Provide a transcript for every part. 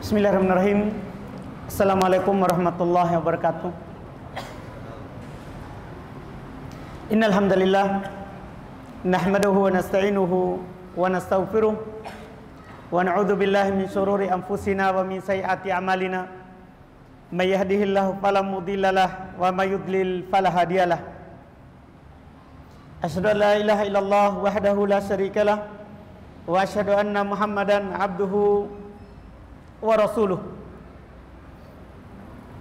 Bismillahirrahmanirrahim. Assalamualaikum warahmatullahi wabarakatuh. Innal hamdalillah nahmaduhu wa nasta'inuhu wa nastaghfiruh wa na'udzu billahi min shururi anfusina wa min sayyiati a'malina. May yahdihillahu fala mudhillalah wa may yudlil fala hadiyalah. Asyhadu an la ilaha illallah wahdahu la syarikalah wa asyhadu anna Muhammadan abduhu wa rasuluh.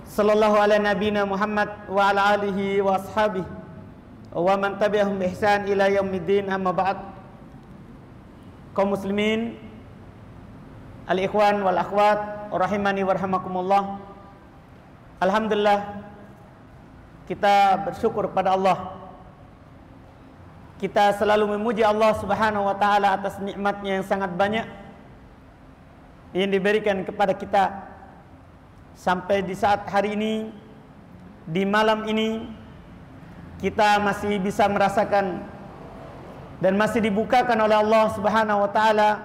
Sallallahu ala nabiyina Muhammad wa ala alihi wa ashabihi wa man tabi'ahum bi ihsan ila yaumiddin, amma ba'd. Kaum muslimin, al-ikhwan wal akhwat rahimani wa rahimakumullah. Alhamdulillah, kita bersyukur pada Allah. Kita selalu memuji Allah Subhanahu wa taala atas nikmatnya yang sangat banyak yang diberikan kepada kita sampai di saat hari ini, di malam ini kita masih bisa merasakan dan masih dibukakan oleh Allah Subhanahu wa taala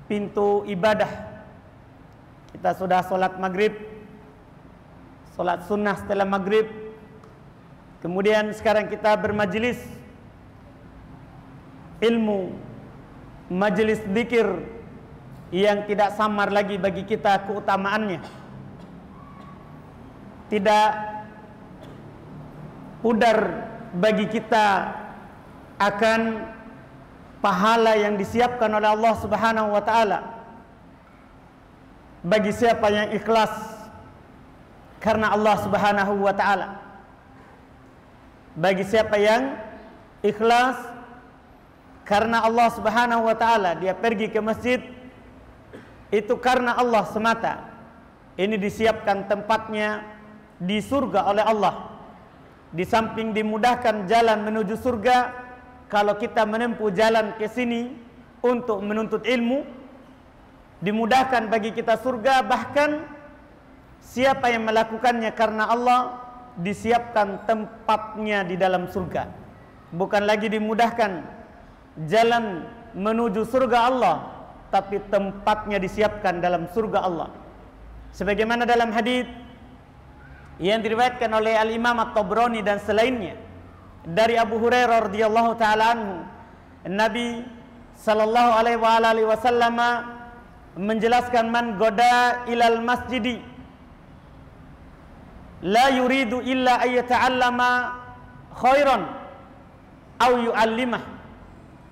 pintu ibadah. Kita sudah sholat maghrib, sholat sunnah setelah maghrib, kemudian sekarang kita bermajelis ilmu, majelis zikir yang tidak samar lagi bagi kita keutamaannya. Tidak pudar bagi kita akan pahala yang disiapkan oleh Allah Subhanahu wa taala bagi siapa yang ikhlas karena Allah Subhanahu wa taala. Bagi siapa yang ikhlas karena Allah Subhanahu wa taala, dia pergi ke masjid itu karena Allah semata. Ini disiapkan tempatnya di surga oleh Allah. Di samping dimudahkan jalan menuju surga, kalau kita menempuh jalan ke sini untuk menuntut ilmu, dimudahkan bagi kita surga. Bahkan siapa yang melakukannya karena Allah, disiapkan tempatnya di dalam surga. Bukan lagi dimudahkan jalan menuju surga Allah, tapi tempatnya disiapkan dalam surga Allah. Sebagaimana dalam hadis yang diriwayatkan oleh Al-Imam At-Tabrani dan selainnya dari Abu Hurairah radhiyallahu taala anhu, Nabi sallallahu alaihi wasallam menjelaskan, man goda ilal masjidi la yuridu illa ayyata'allama khairan aw yu'allimah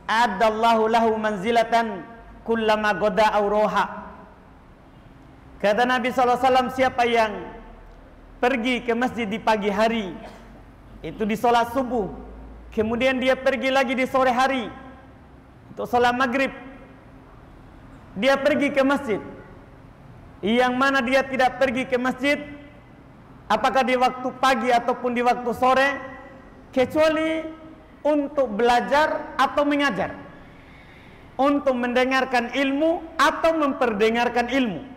adallahu lahu manzilatan kullama goda aw roha. Kata Nabi SAW, siapa yang pergi ke masjid di pagi hari, itu di sholat subuh, kemudian dia pergi lagi di sore hari untuk sholat maghrib, dia pergi ke masjid, yang mana dia tidak pergi ke masjid apakah di waktu pagi ataupun di waktu sore, kecuali untuk belajar atau mengajar, untuk mendengarkan ilmu atau memperdengarkan ilmu.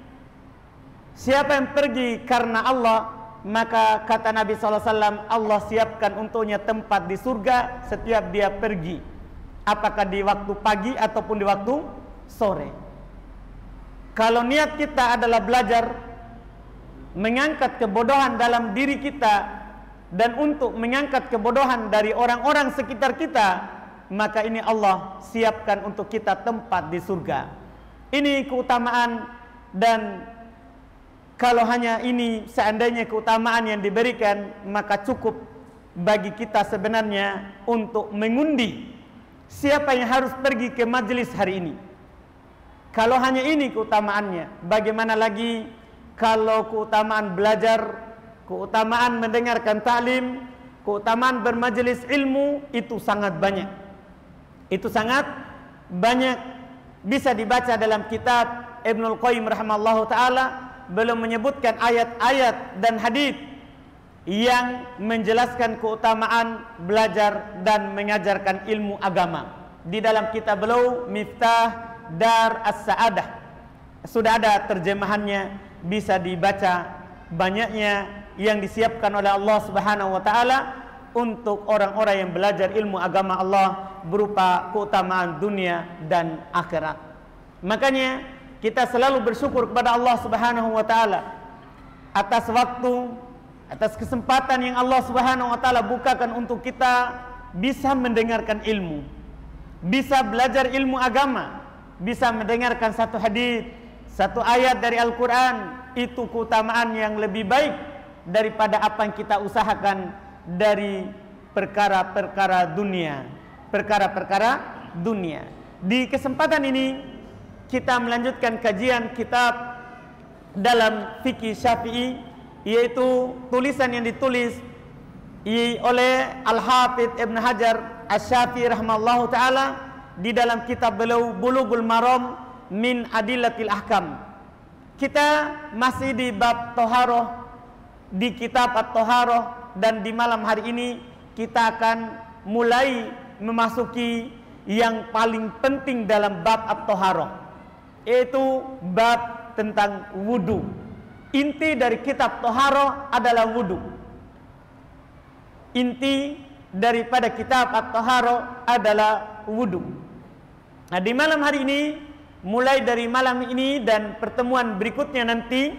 Siapa yang pergi karena Allah, maka kata Nabi SAW, Allah siapkan untuknya tempat di surga setiap dia pergi, apakah di waktu pagi ataupun di waktu sore. Kalau niat kita adalah belajar, mengangkat kebodohan dalam diri kita dan untuk mengangkat kebodohan dari orang-orang sekitar kita, maka ini Allah siapkan untuk kita tempat di surga. Ini keutamaan, dan kalau hanya ini seandainya keutamaan yang diberikan, maka cukup bagi kita sebenarnya untuk mengundi siapa yang harus pergi ke majelis hari ini. Kalau hanya ini keutamaannya, bagaimana lagi kalau keutamaan belajar, keutamaan mendengarkan ta'lim, keutamaan bermajelis ilmu, itu sangat banyak. Itu sangat banyak. Bisa dibaca dalam kitab Ibnul Qayyim rahimallahu ta'ala, belum menyebutkan ayat-ayat dan hadis yang menjelaskan keutamaan belajar dan mengajarkan ilmu agama. Di dalam kitab beliau Miftah Dar As-Sa'adah sudah ada terjemahannya, bisa dibaca. Banyaknya yang disiapkan oleh Allah Subhanahu wa taala untuk orang-orang yang belajar ilmu agama Allah berupa keutamaan dunia dan akhirat. Makanya kita selalu bersyukur kepada Allah Subhanahu wa taala atas waktu, atas kesempatan yang Allah Subhanahu wa taala bukakan untuk kita bisa mendengarkan ilmu, bisa belajar ilmu agama, bisa mendengarkan satu hadis, satu ayat dari Al-Qur'an. Itu keutamaan yang lebih baik daripada apa yang kita usahakan dari perkara-perkara dunia. Di kesempatan ini kita melanjutkan kajian kitab dalam fikih Syafi'i, yaitu tulisan yang ditulis oleh Al-Hafidz Ibn Hajar Asy-Syafi'i rahimahullahu taala di dalam kitab beliau Bulughul Maram min Adillatil Ahkam. Kita masih di bab Thaharah, di kitab At-Thaharah, dan di malam hari ini kita akan mulai memasuki yang paling penting dalam bab At-Thaharah, yaitu bab tentang wudu. Inti dari kitab Thaharah adalah wudu. Inti daripada kitab At-Thaharah adalah wudu. Nah, di malam hari ini, mulai dari malam ini dan pertemuan berikutnya nanti,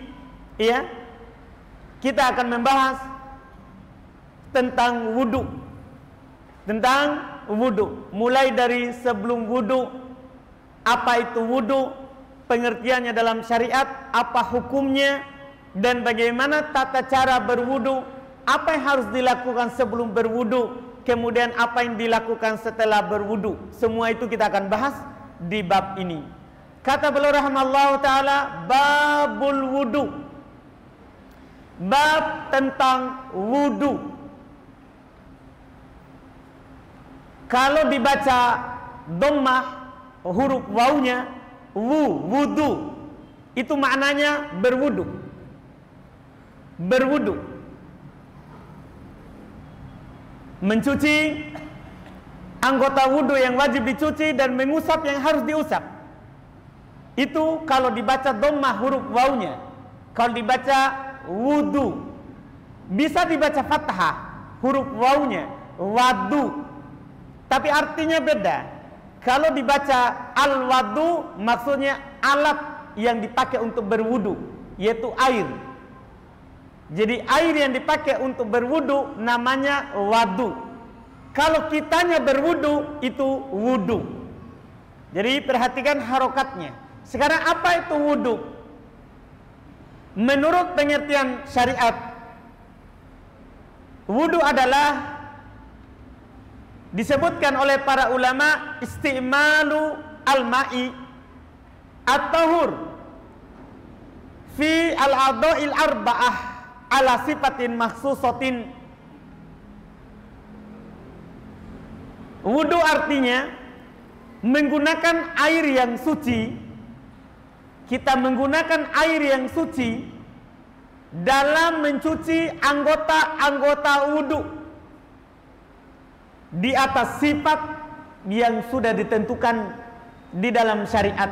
ya, kita akan membahas tentang wudu. Tentang wudu, mulai dari sebelum wudu, apa itu wudu, pengertiannya dalam syariat, apa hukumnya, dan bagaimana tata cara berwudu, apa yang harus dilakukan sebelum berwudu, kemudian apa yang dilakukan setelah berwudu. Semua itu kita akan bahas di bab ini. Kata beliau rahimallahu taala, babul wudu, bab tentang wudu. Kalau dibaca dhammah huruf wawunya, wudu, itu maknanya berwudu. Berwudu, mencuci anggota wudu yang wajib dicuci dan mengusap yang harus diusap. Itu kalau dibaca dhammah huruf wawunya. Kalau dibaca wudu, bisa dibaca fathah huruf wawunya, wadu, tapi artinya beda. Kalau dibaca al-wadu, maksudnya alat yang dipakai untuk berwudu, yaitu air. Jadi air yang dipakai untuk berwudu namanya wadu. Kalau kitanya berwudu, itu wudu. Jadi perhatikan harokatnya. Sekarang apa itu wudu? Menurut pengertian syariat, wudu adalah, disebutkan oleh para ulama, istimalu al-ma'i at-tahur fi al-a'dha'il arba'ah ala sifatin makhsusatin. Wudu artinya menggunakan air yang suci. Kita menggunakan air yang suci dalam mencuci anggota-anggota wudu di atas sifat yang sudah ditentukan di dalam syariat,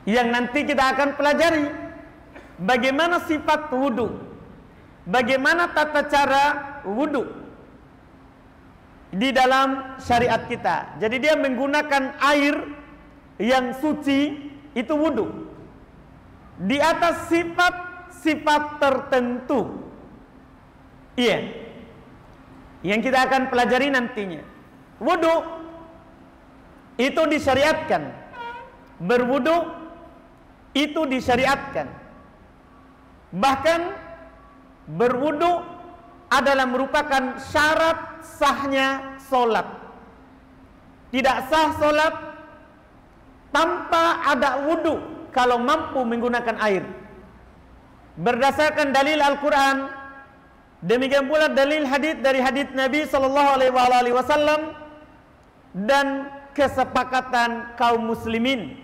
yang nanti kita akan pelajari bagaimana sifat wudu, bagaimana tata cara wudu di dalam syariat kita. Jadi dia menggunakan air yang suci, itu wudu, di atas sifat-sifat tertentu. Iya, yang kita akan pelajari nantinya. Wudu itu disyariatkan, berwudu itu disyariatkan. Bahkan berwudu adalah merupakan syarat sahnya solat. Tidak sah solat tanpa ada wudu kalau mampu menggunakan air. Berdasarkan dalil Al-Quran, demikian pula dalil hadis dari hadis Nabi SAW dan kesepakatan kaum muslimin.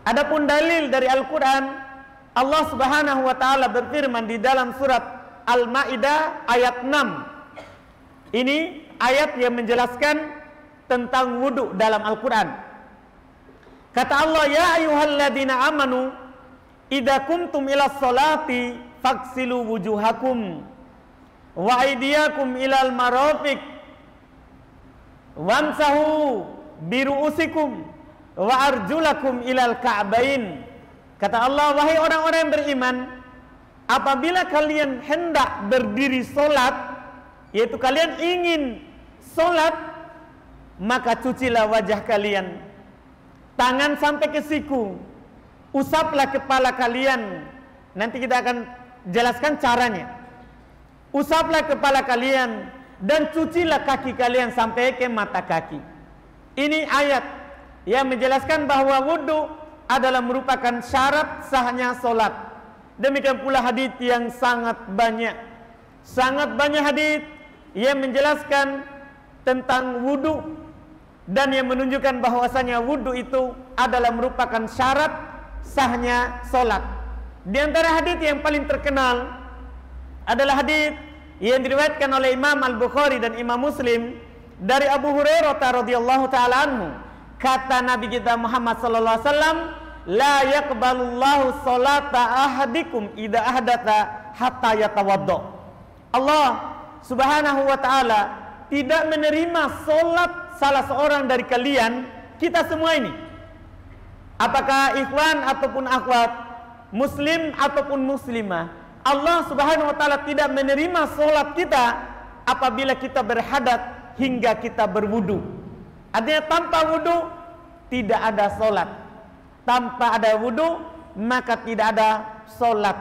Adapun dalil dari Al-Quran, Allah Subhanahu wa taala berfirman di dalam surat Al-Maidah ayat 6. Ini ayat yang menjelaskan tentang wudu dalam Al-Quran. Kata Allah, ya ayyuhalladzina amanu idza kumtum ilas salati faghsilu wujuhakum wa aydiyakum ilal marafiq wamsahu biru'usikum wa arjulakum ilal ka'bain. Kata Allah, wahai orang-orang yang beriman, apabila kalian hendak berdiri solat, yaitu kalian ingin solat, maka cucilah wajah kalian, tangan sampai ke siku, usaplah kepala kalian. Nanti kita akan jelaskan caranya. Usaplah kepala kalian dan cucilah kaki kalian sampai ke mata kaki. Ini ayat yang menjelaskan bahwa wudu adalah merupakan syarat sahnya solat. Demikian pula hadis yang sangat banyak hadis yang menjelaskan tentang wudu dan yang menunjukkan bahwasanya wudu itu adalah merupakan syarat sahnya solat. Di antara hadis yang paling terkenal adalah hadis yang diriwayatkan oleh Imam Al-Bukhari dan Imam Muslim dari Abu Hurairah radhiyallahu taala anhu. Kata Nabi kita Muhammad sallallahu alaihi wasallam, la yaqbalullahu salata ahadikum idza ahdatha hatta yatawaddo. Allah Subhanahu wa taala tidak menerima salat salah seorang dari kalian, kita semua ini, apakah ikhwan ataupun akhwat, muslim ataupun muslimah, Allah Subhanahu wa taala tidak menerima salat kita apabila kita berhadat hingga kita berwudu. Artinya tanpa wudu tidak ada solat. Tanpa ada wudu maka tidak ada solat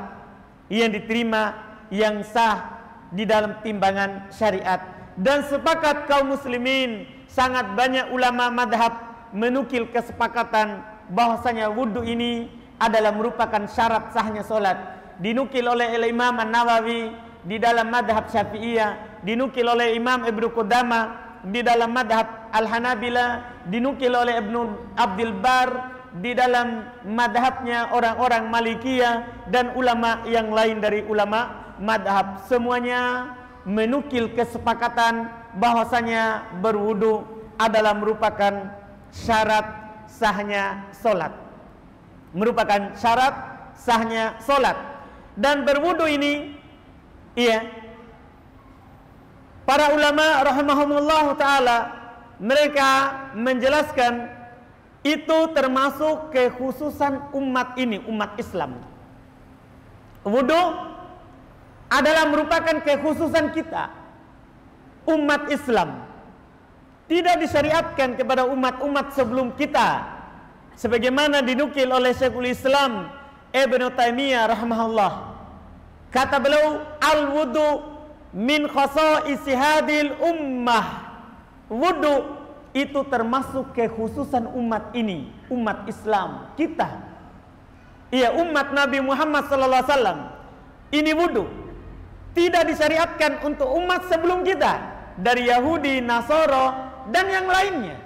yang diterima, yang sah di dalam timbangan syariat. Dan sepakat kaum muslimin, sangat banyak ulama madhab menukil kesepakatan bahwasanya wudu ini adalah merupakan syarat sahnya solat. Dinukil oleh Imam An-Nawawi di dalam madhab Syafi'iyah, dinukil oleh Imam Ibnu Qudamah di dalam madhab Al-Hanabilah, dinukil oleh Ibnu Abdul Bar di dalam madhabnya orang-orang Malikiyah dan ulama yang lain dari ulama madhab. Semuanya menukil kesepakatan bahwasanya berwudu adalah merupakan syarat sahnya solat, merupakan syarat sahnya solat. Dan berwudu ini, para ulama rahimahumullah ta'ala, mereka menjelaskan itu termasuk kekhususan umat ini, umat Islam. Wudu adalah merupakan kekhususan kita, umat Islam. Tidak disyariatkan kepada umat-umat sebelum kita, sebagaimana dinukil oleh Syekhul Islam Ibnu Taimiyah rahimahullah. Kata beliau, al-wudu min khasa'isi hadhil ummah. Wudu itu termasuk kekhususan umat ini, umat Islam kita. Umat Nabi Muhammad sallallahu alaihi wasallam. Ini wudu tidak disyariatkan untuk umat sebelum kita, dari Yahudi, Nasara dan yang lainnya.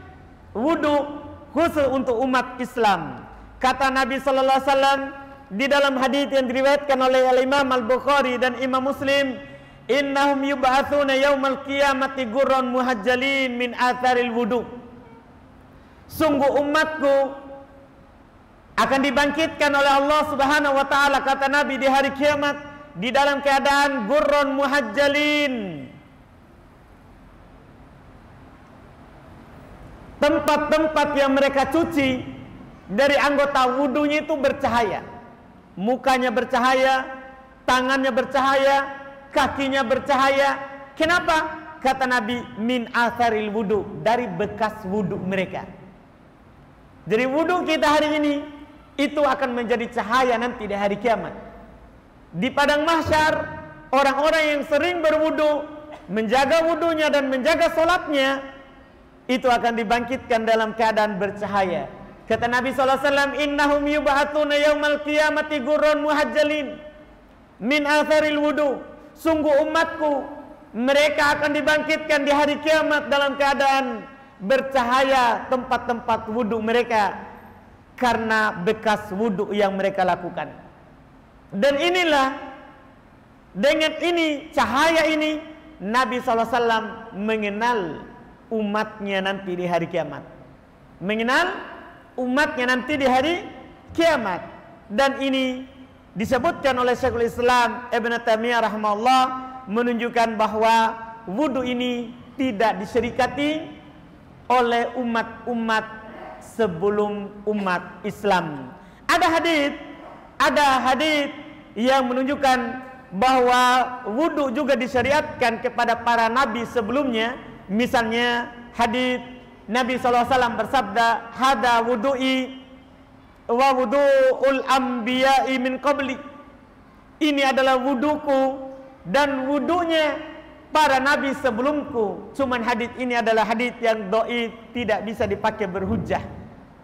Wudu khusus untuk umat Islam. Kata Nabi sallallahu alaihi wasallam di dalam hadis yang diriwayatkan oleh Imam Al-Bukhari dan Imam Muslim, innahum yub'atsuna yaumal qiyamati gurran muhajjalin min atharil wudu. Sungguh umatku akan dibangkitkan oleh Allah Subhanahu wa taala, kata Nabi, di hari kiamat di dalam keadaan gurran muhajjalin. Tempat-tempat yang mereka cuci dari anggota wudunya itu bercahaya. Mukanya bercahaya, tangannya bercahaya, kakinya bercahaya. Kenapa? Kata Nabi, min atharil wudu, dari bekas wudu mereka. Jadi wudu kita hari ini itu akan menjadi cahaya nanti di hari kiamat. Di padang mahsyar, orang-orang yang sering berwudu, menjaga wudunya dan menjaga solatnya, itu akan dibangkitkan dalam keadaan bercahaya. Kata Nabi SAW, innahum yub'atsuna yaumal qiyamati gurran muhajjalin min atharil wudu. Sungguh umatku, mereka akan dibangkitkan di hari kiamat dalam keadaan bercahaya tempat-tempat wudu mereka karena bekas wudu yang mereka lakukan. Dan inilah, dengan ini, cahaya ini, Nabi SAW mengenal umatnya nanti di hari kiamat. Mengenal umatnya nanti di hari kiamat. Dan ini disebutkan oleh Syekhul Islam Ibnu Taimiyah rahimahullah, menunjukkan bahwa wudu ini tidak disyirikati oleh umat-umat sebelum umat Islam. Ada hadits yang menunjukkan bahwa wudu juga disyariatkan kepada para nabi sebelumnya. Misalnya hadits Nabi SAW bersabda, hada wudu'i wa wudu'ul anbiya'i min qabli. Ini adalah wuduku dan wudunya para nabi sebelumku. Cuman hadits ini adalah hadits yang dhaif, tidak bisa dipakai berhujjah.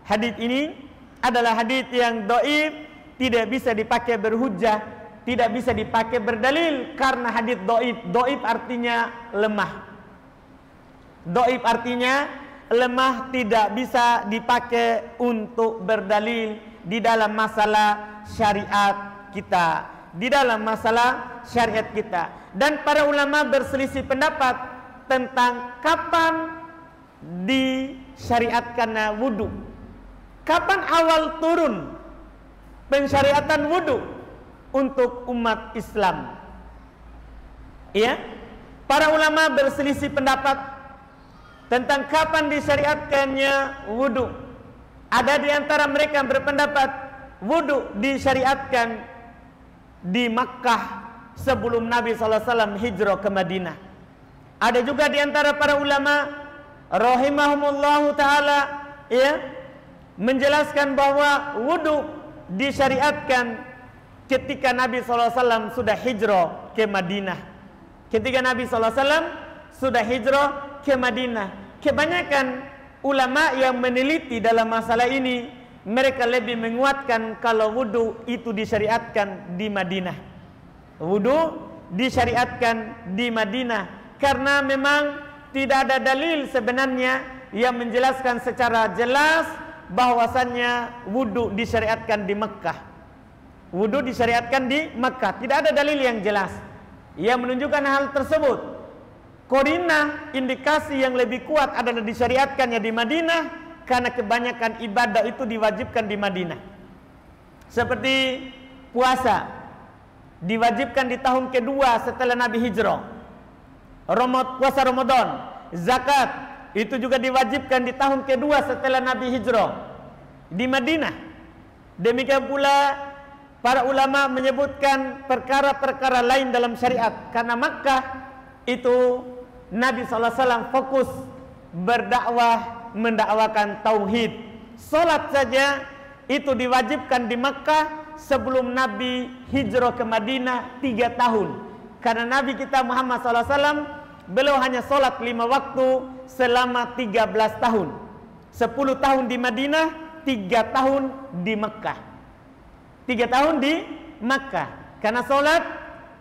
Hadits ini adalah hadits yang dhaif, tidak bisa dipakai berhujjah, tidak bisa dipakai berdalil karena hadits dhaif. Dhaif artinya lemah. Dhaif artinya lemah, tidak bisa dipakai untuk berdalil di dalam masalah syariat kita, di dalam masalah syariat kita. Dan para ulama berselisih pendapat tentang kapan disyariatkan wudu, kapan awal turun pensyariatan wudu untuk umat Islam. Ya, para ulama berselisih pendapat tentang kapan disyariatkannya wudu. Ada di antara mereka yang berpendapat wudu disyariatkan di Makkah sebelum Nabi SAW hijrah ke Madinah. Ada juga di antara para ulama rahimahumullahu ta'ala ya, menjelaskan bahwa wudu disyariatkan ketika Nabi SAW sudah hijrah ke Madinah. Ketika Nabi SAW sudah hijrah ke Madinah. Kebanyakan ulama yang meneliti dalam masalah ini, mereka lebih menguatkan kalau wudu itu disyariatkan di Madinah. Wudu disyariatkan di Madinah karena memang tidak ada dalil sebenarnya yang menjelaskan secara jelas bahwasannya wudu disyariatkan di Mekah. Wudu disyariatkan di Mekah, tidak ada dalil yang jelas yang menunjukkan hal tersebut. Qarinah, indikasi yang lebih kuat adalah disyariatkannya di Madinah karena kebanyakan ibadah itu diwajibkan di Madinah. Seperti puasa diwajibkan di tahun kedua setelah Nabi hijrah. Puasa Ramadan, zakat itu juga diwajibkan di tahun kedua setelah Nabi hijrah di Madinah. Demikian pula para ulama menyebutkan perkara-perkara lain dalam syariat karena Makkah itu Nabi SAW fokus berdakwah, mendakwakan tauhid. Salat saja itu diwajibkan di Makkah sebelum Nabi hijrah ke Madinah 3 tahun. Karena Nabi kita Muhammad SAW beliau hanya salat 5 waktu selama 13 tahun. 10 tahun di Madinah, 3 tahun di Makkah. 3 tahun di Makkah. Karena salat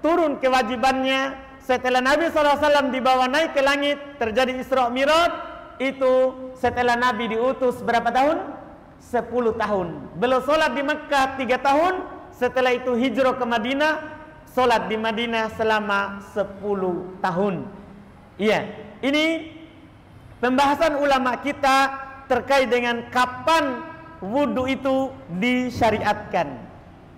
turun kewajibannya setelah Nabi SAW dibawa naik ke langit, terjadi Isra Mi'raj, itu setelah Nabi diutus berapa tahun? 10 tahun. Beliau sholat di Mekah 3 tahun, setelah itu hijrah ke Madinah, sholat di Madinah selama 10 tahun. Iya, ini pembahasan ulama kita terkait dengan kapan wudu itu disyariatkan.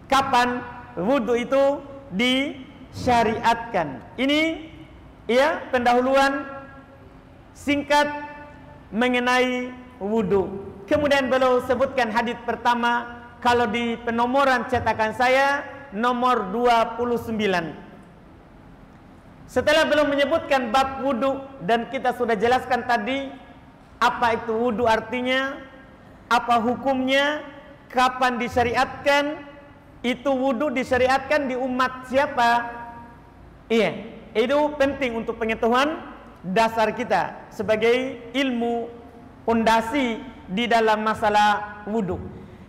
Kapan wudu itu disyariatkan. Ini ya pendahuluan singkat mengenai wudu. Kemudian beliau sebutkan hadis pertama, kalau di penomoran cetakan saya nomor 29. Setelah beliau menyebutkan bab wudu dan kita sudah jelaskan tadi apa itu wudu artinya, apa hukumnya, kapan disyariatkan. Itu wudu disyariatkan di umat siapa? Iya, itu penting untuk pengetahuan dasar kita sebagai ilmu pondasi di dalam masalah wudu.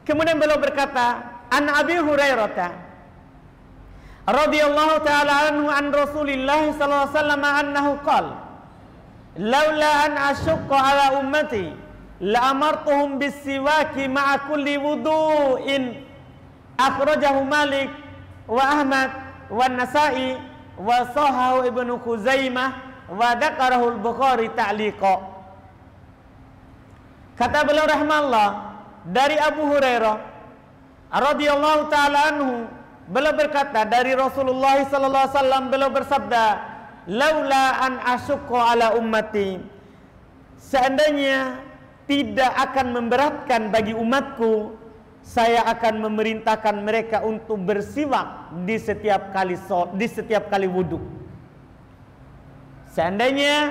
Kemudian beliau berkata, an Abi Hurairah radhiyallahu taala anhu an Rasulillah sallallahu alaihi wasallam annahu qala, laula an asyqa ala ummati la amartuhum bis-siwaki ma'a kulli wudu'in. Akhrajahu Malik wa Ahmad wa Nasa'i wa sahahu Ibnu Khuzaimah wa dzakarahu Al-Bukhari ta'liqa. Kata beliau rahmallah dari Abu Hurairah radhiyallahu taala anhu, beliau berkata dari Rasulullah sallallahu alaihi wasallam, beliau bersabda, laula an asyqa ala ummati, seandainya tidak akan memberatkan bagi umatku, saya akan memerintahkan mereka untuk bersiwak di setiap kali wudu. Seandainya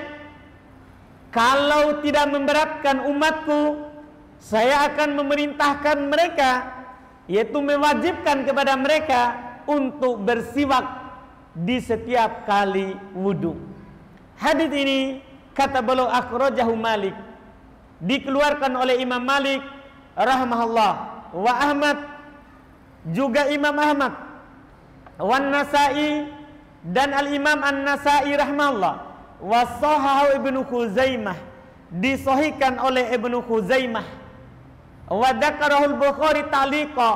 kalau tidak memberatkan umatku, saya akan memerintahkan mereka, yaitu mewajibkan kepada mereka untuk bersiwak di setiap kali wudu. Hadits ini kata beliau akhrajahu Malik, dikeluarkan oleh Imam Malik rahimahullah, wa Ahmad, juga Imam Ahmad, wan Nasa'i, dan Al-Imam An-Nasa'i rahimahullah, wa sahahu Ibnu Khuzaimah, disahihkan oleh Ibnu Khuzaimah, wa dzakarahul Bukhari ta'liqa,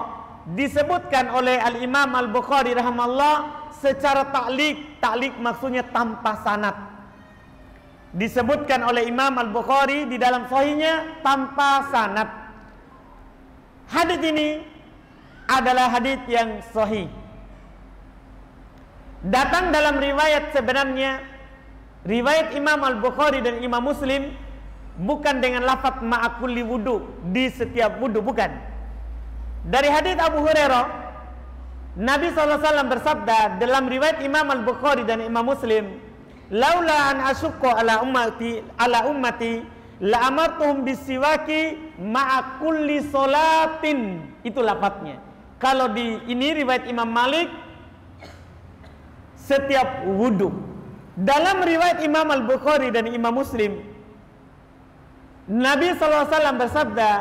disebutkan oleh Al-Imam Al-Bukhari rahimahullah secara ta'liq. Ta'liq maksudnya tanpa sanad. Disebutkan oleh Imam Al-Bukhari di dalam sahihnya tanpa sanad. Hadits ini adalah hadits yang sahih. Datang dalam riwayat sebenarnya, riwayat Imam Al-Bukhari dan Imam Muslim, bukan dengan lafaz ma'a kulli wudu, di setiap wudu, bukan. Dari hadits Abu Hurairah, Nabi SAW bersabda dalam riwayat Imam Al-Bukhari dan Imam Muslim, laula an asyqa ala ummati la amartuhum bisiwaki ma'a kulli salatin. Itu lafadznya. Kalau di ini riwayat Imam Malik setiap wudu. Dalam riwayat Imam Al-Bukhari dan Imam Muslim, Nabi SAW bersabda,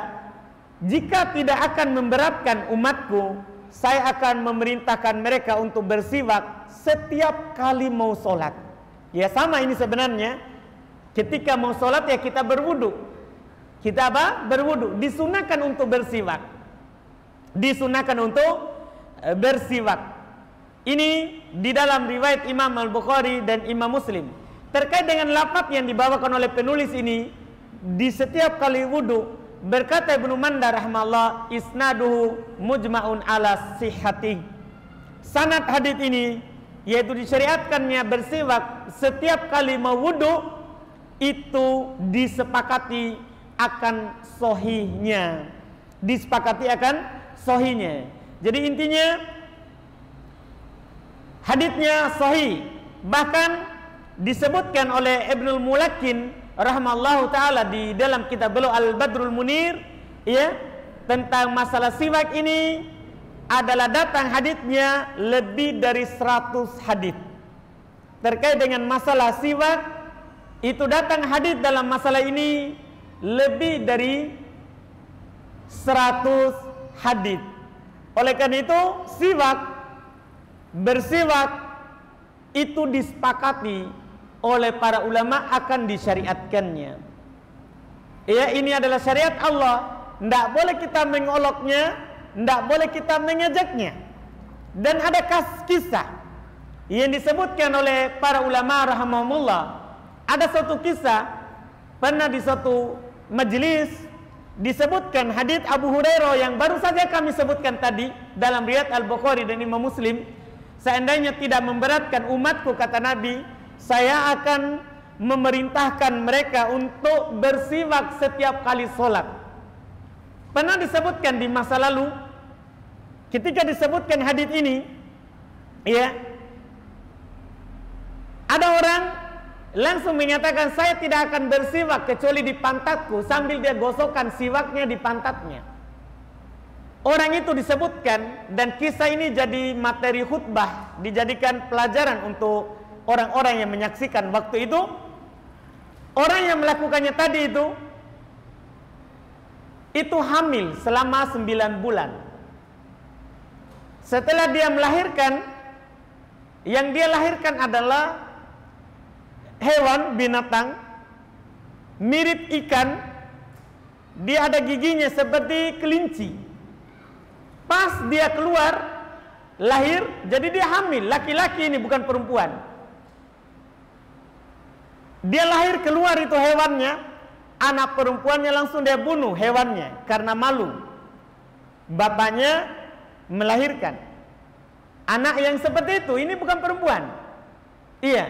jika tidak akan memberatkan umatku, saya akan memerintahkan mereka untuk bersiwak setiap kali mau sholat. Ya sama ini sebenarnya. Ketika mau sholat ya kita berwudu. Kita apa? Berwudu. Disunahkan untuk bersiwak. Disunahkan untuk bersiwak. Ini di dalam riwayat Imam Al-Bukhari dan Imam Muslim. Terkait dengan lafaz yang dibawakan oleh penulis ini, di setiap kali wudu, berkata Ibnu Manda rahimahullah, isnaduhu mujma'un ala sihhati. Sanad hadits ini, yaitu disyariatkannya bersiwak setiap kali mau wudu, itu disepakati akan sahihnya. Disepakati akan sahihnya. Jadi intinya haditsnya sahih. Bahkan disebutkan oleh Ibnul Mulakin rahmallahu taala di dalam kitab beliau Al-Badrul Munir, ya, tentang masalah siwak ini adalah datang haditsnya lebih dari 100 hadits. Terkait dengan masalah siwak, itu datang hadits dalam masalah ini lebih dari 100 hadits. Oleh karena itu, bersiwak itu disepakati oleh para ulama akan disyariatkannya. Ya, ini adalah syariat Allah. Tidak boleh kita mengoloknya, tidak boleh kita mengejaknya. Dan ada kisah yang disebutkan oleh para ulama rahimahumullah. Ada suatu kisah, pernah di suatu majelis disebutkan hadits Abu Hurairah yang baru saja kami sebutkan tadi dalam riwayat Al-Bukhari dan Imam Muslim. Seandainya tidak memberatkan umatku, kata Nabi, saya akan memerintahkan mereka untuk bersiwak setiap kali sholat. Pernah disebutkan di masa lalu, ketika disebutkan hadits ini, ya, ada orang langsung menyatakan, saya tidak akan bersiwak kecuali di pantatku, sambil dia gosokkan siwaknya di pantatnya. Orang itu disebutkan, dan kisah ini jadi materi khutbah, dijadikan pelajaran untuk orang-orang yang menyaksikan waktu itu. Orang yang melakukannya tadi itu hamil selama 9 bulan. Setelah dia melahirkan, yang dia lahirkan adalah hewan, binatang mirip ikan. Dia ada giginya seperti kelinci. Pas dia keluar, lahir, jadi dia hamil, laki-laki ini bukan perempuan. Dia lahir keluar itu hewannya, anak perempuannya langsung dia bunuh hewannya karena malu. Bapaknya melahirkan anak yang seperti itu, ini bukan perempuan. Iya.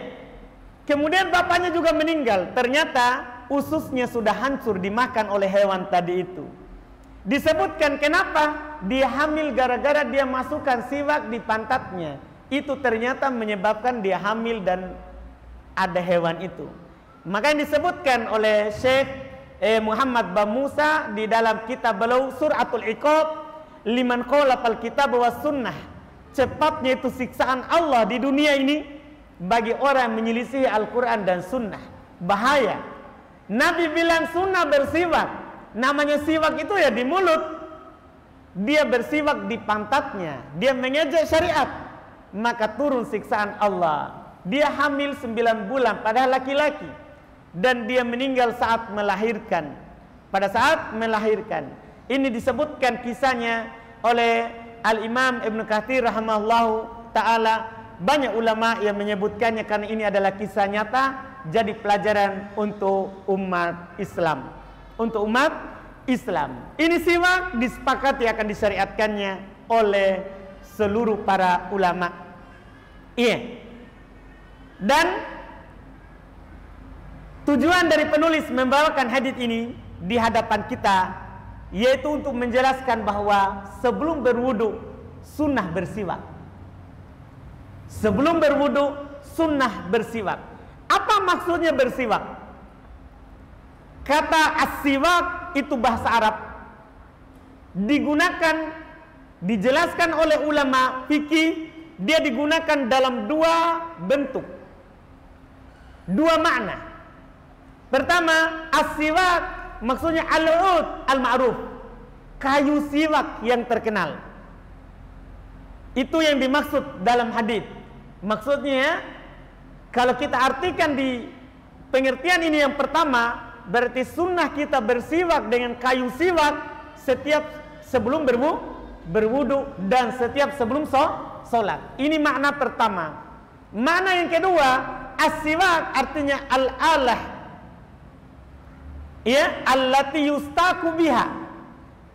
Kemudian bapaknya juga meninggal. Ternyata ususnya sudah hancur dimakan oleh hewan tadi itu. Disebutkan kenapa dia hamil gara-gara dia masukkan siwak di pantatnya. Itu ternyata menyebabkan dia hamil dan ada hewan itu. Maka yang disebutkan oleh Syekh Muhammad bin Musa di dalam kitab beliau Suratul Iqab, liman qala fal kitab wa sunnah. Cepatnya itu siksaan Allah di dunia ini bagi orang yang menyelisih Al-Quran dan sunnah. Bahaya. Nabi bilang sunnah bersiwak. Namanya siwak itu ya di mulut. Dia bersiwak di pantatnya. Dia mengejek syariat. Maka turun siksaan Allah. Dia hamil 9 bulan padahal laki-laki. Dan dia meninggal saat melahirkan. Pada saat melahirkan. Ini disebutkan kisahnya oleh Al-Imam Ibn Katsir rahimahullahu ta'ala. Banyak ulama yang menyebutkannya karena ini adalah kisah nyata. Jadi pelajaran untuk umat Islam. Untuk umat Islam. Ini siwak disepakati akan disyariatkannya oleh seluruh para ulama. Iya. Dan tujuan dari penulis membawakan hadits ini di hadapan kita yaitu untuk menjelaskan bahwa sebelum berwudu sunnah bersiwak. Sebelum berwudu sunnah bersiwak. Apa maksudnya bersiwak? Kata as-siwak itu bahasa Arab digunakan, dijelaskan oleh ulama fikih, dia digunakan dalam 2 bentuk, 2 makna. Pertama, as-siwak maksudnya al-ud al-ma'ruf, kayu siwak yang terkenal. Itu yang dimaksud dalam hadis. Maksudnya kalau kita artikan di pengertian ini yang pertama, berarti sunnah kita bersiwak dengan kayu siwak setiap sebelum berwudu dan setiap sebelum sholat. Ini makna pertama. Makna yang kedua, as-siwak artinya al-alah, ya, allati yustaku biha,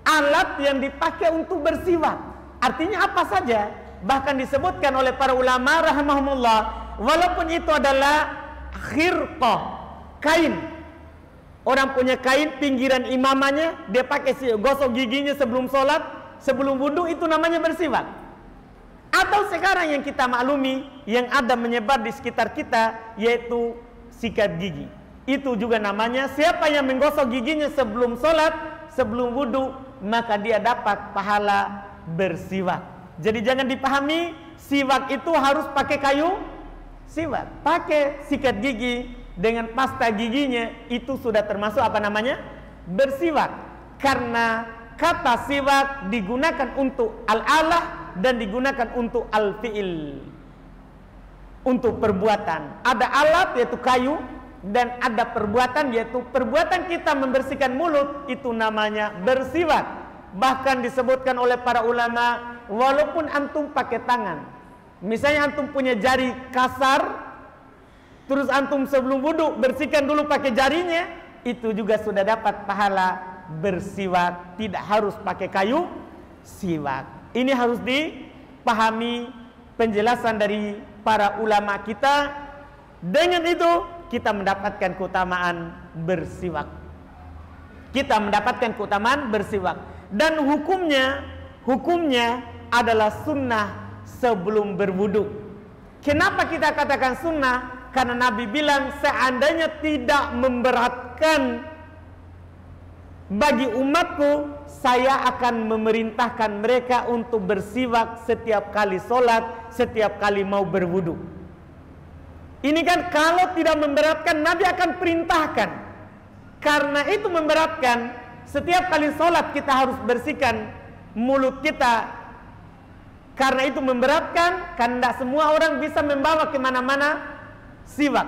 alat yang dipakai untuk bersiwak. Artinya apa saja. Bahkan disebutkan oleh para ulama rahimahumullah, walaupun itu adalah khirqah, kain. Orang punya kain pinggiran imamannya, dia pakai gosok giginya sebelum sholat, sebelum wudu, itu namanya bersiwak. Atau sekarang yang kita maklumi, yang ada menyebar di sekitar kita, yaitu sikat gigi. Itu juga namanya, siapa yang menggosok giginya sebelum sholat, sebelum wudu, maka dia dapat pahala bersiwak. Jadi jangan dipahami siwak itu harus pakai kayu siwak. Pakai sikat gigi dengan pasta giginya itu sudah termasuk apa namanya? Bersiwak. Karena kata siwak digunakan untuk al-alah dan digunakan untuk al-fi'il, untuk perbuatan. Ada alat yaitu kayu dan ada perbuatan yaitu perbuatan kita membersihkan mulut, itu namanya bersiwak. Bahkan disebutkan oleh para ulama, walaupun antum pakai tangan, misalnya antum punya jari kasar, terus antum sebelum wudu bersihkan dulu pakai jarinya, itu juga sudah dapat pahala bersiwak. Tidak harus pakai kayu siwak. Ini harus dipahami penjelasan dari para ulama kita. Dengan itu kita mendapatkan keutamaan bersiwak. Kita mendapatkan keutamaan bersiwak. Dan hukumnya adalah sunnah sebelum berwudu. Kenapa kita katakan sunnah? Karena Nabi bilang seandainya tidak memberatkan bagi umatku, saya akan memerintahkan mereka untuk bersiwak setiap kali sholat, setiap kali mau berwudu. Ini kan kalau tidak memberatkan, Nabi akan perintahkan. Karena itu memberatkan, setiap kali sholat kita harus bersihkan mulut kita. Karena itu memberatkan, karena tidak semua orang bisa membawa kemana-mana siwak.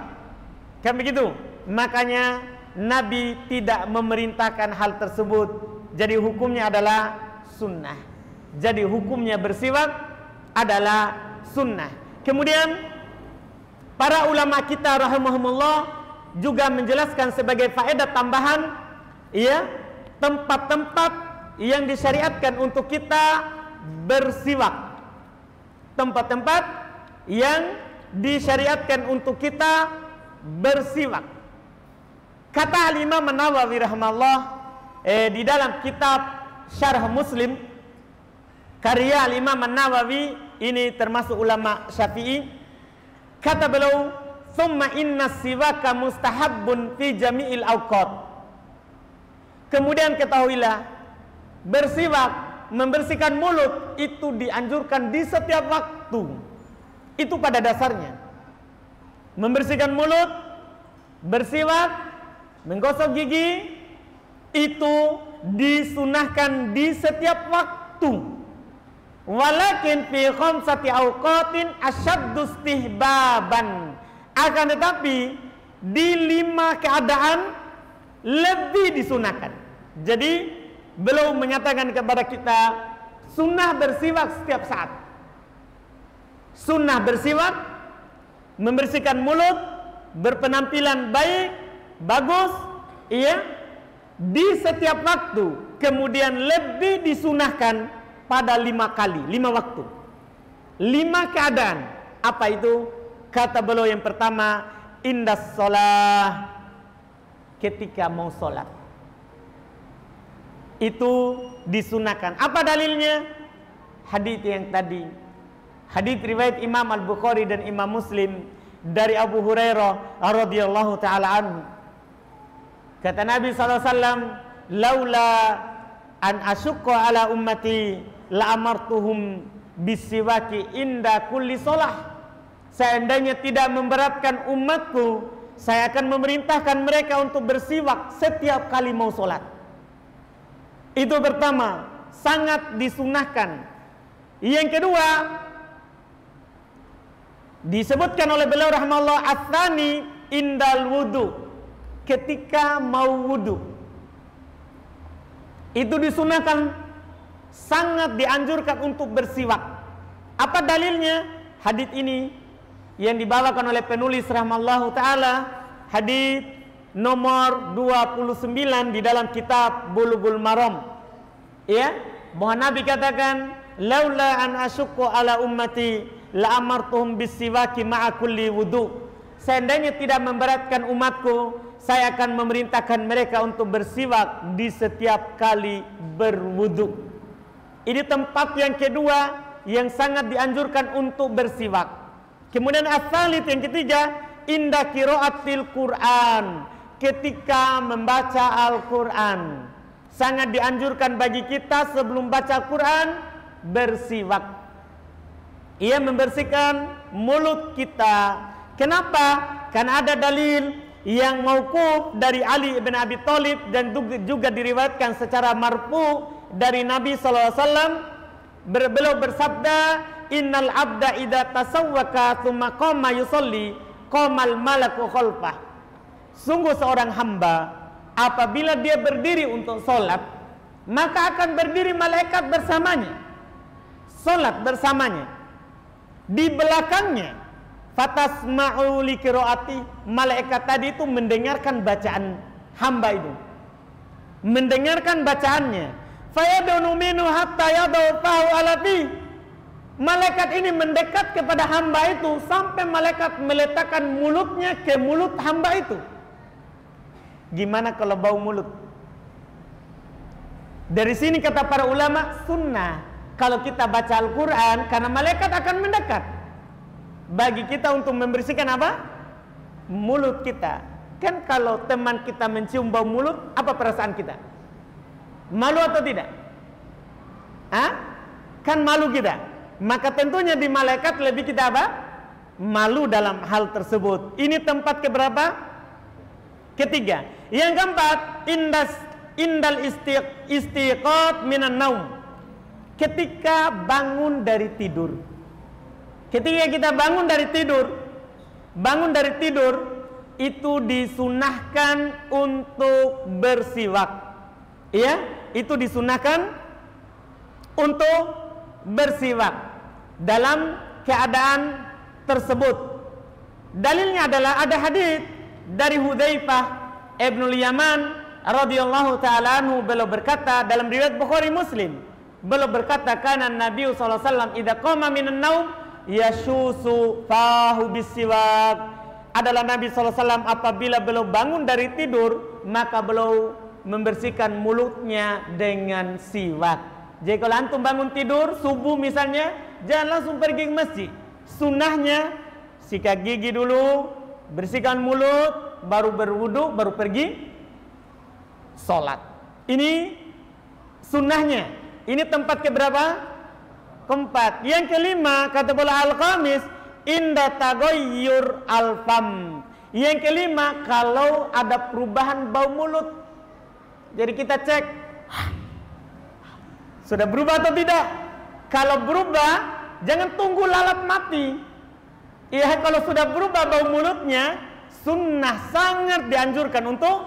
Kan begitu? Makanya Nabi tidak memerintahkan hal tersebut. Jadi hukumnya adalah sunnah. Jadi hukumnya bersiwak adalah sunnah. Kemudian para ulama kita rahimahumullah juga menjelaskan sebagai faedah tambahan, ya, tempat-tempat yang disyariatkan untuk kita bersiwak. Tempat-tempat yang disyariatkan untuk kita bersiwak. Kata Al-Imam An-Nawawi rahimahullah di dalam kitab Syarh Muslim karya Al-Imam An-Nawawi, ini termasuk ulama Syafi'i, kata beliau, "Tsumma inna siwaka mustahabbun fi jami'il awqat." Kemudian ketahuilah, bersiwak, membersihkan mulut itu dianjurkan di setiap waktu. Itu pada dasarnya. Membersihkan mulut, bersiwak, menggosok gigi itu disunahkan di setiap waktu. Walakin fi khamsati awqatin asyaddu istihbaban. Akan tetapi di 5 keadaan lebih disunahkan. Jadi beliau menyatakan kepada kita sunnah bersiwak setiap saat. Sunnah bersiwak, membersihkan mulut, berpenampilan baik, bagus, iya, di setiap waktu. Kemudian lebih disunahkan pada 5 kali, 5 waktu, 5 keadaan. Apa itu? Kata beliau yang pertama, indas sholah, ketika mau sholat itu disunahkan. Apa dalilnya? Hadits yang tadi, hadits riwayat Imam Al-Bukhari dan Imam Muslim dari Abu Hurairah radhiyallahu taala anhu. Kata Nabi SAW, laula an asyukka ala ummati la amartuhum bisiwaki inda kulli sholah. Seandainya tidak memberatkan umatku, saya akan memerintahkan mereka untuk bersiwak setiap kali mau sholat. Itu pertama, sangat disunahkan. Yang kedua, disebutkan oleh beliau rahimahullah, ats-tsani indal wudu, ketika mau wudu. Itu disunahkan, sangat dianjurkan untuk bersiwak. Apa dalilnya? Hadits ini yang dibawakan oleh penulis rahimahullahu taala, hadits nomor 29 di dalam kitab Bulughul Maram. Ya, bahwa Nabi katakan, laula an asyukku ala ummati la amartuhum bisiwaki ma'a kulli wudu. Seandainya tidak memberatkan umatku, saya akan memerintahkan mereka untuk bersiwak di setiap kali berwudu. Ini tempat yang kedua yang sangat dianjurkan untuk bersiwak. Kemudian ats-tsalits, yang ketiga, inda qiraatil Quran, ketika membaca Al-Quran. Sangat dianjurkan bagi kita sebelum baca Quran bersiwak. Ia membersihkan mulut kita. Kenapa? Karena ada dalil yang mauquf dari Ali bin Abi Thalib dan juga diriwayatkan secara marfu dari Nabi SAW. Beliau bersabda, innal abda idza tasawwaka tsumma qama yusolli qamal malaku khalfah. Sungguh seorang hamba apabila dia berdiri untuk sholat, maka akan berdiri malaikat bersamanya, sholat bersamanya. Di belakangnya, fatasma'u li qiraati, malaikat tadi itu mendengarkan bacaan hamba itu, mendengarkan bacaannya. Fayadunu minhu hatta yadau fahu ala fi. Malaikat ini mendekat kepada hamba itu sampai malaikat meletakkan mulutnya ke mulut hamba itu. Gimana kalau bau mulut? Dari sini kata para ulama, sunnah kalau kita baca Al-Quran, karena malaikat akan mendekat. Bagi kita untuk membersihkan apa? Mulut kita. Kan kalau teman kita mencium bau mulut, apa perasaan kita? Malu atau tidak? Hah? Kan malu kita. Maka tentunya di malaikat lebih kita apa? Malu dalam hal tersebut. Ini tempat keberapa? Ketiga. Yang keempat, indal istiqat minan naum, ketika bangun dari tidur. Ketika kita bangun dari tidur itu disunahkan untuk bersiwak. Ya, itu disunahkan untuk bersiwak dalam keadaan tersebut. Dalilnya adalah ada hadits dari Hudzaifah Ibnul Yaman radhiyallahu taala anhu, beliau berkata dalam riwayat Bukhari Muslim, beliau berkata, kana Nabi sallallahu alaihi wasallam idza qama minan naum yashusu fahu bisiwak. Adalah Nabi sallallahu alaihi wasallam apabila beliau bangun dari tidur, maka beliau membersihkan mulutnya dengan siwak. Jadi kalau antum bangun tidur subuh misalnya, jangan langsung pergi ke masjid. Sunnahnya sikat gigi dulu, bersihkan mulut, baru berwudu, baru pergi sholat. Ini sunnahnya. Ini tempat keberapa? Keempat. Yang kelima, kata bola al-khamis, inda tagoyyur al-fam. Yang kelima, kalau ada perubahan bau mulut. Jadi kita cek, sudah berubah atau tidak? Kalau berubah, jangan tunggu lalat mati. Ya, kalau sudah berubah bau mulutnya, sunnah sangat dianjurkan untuk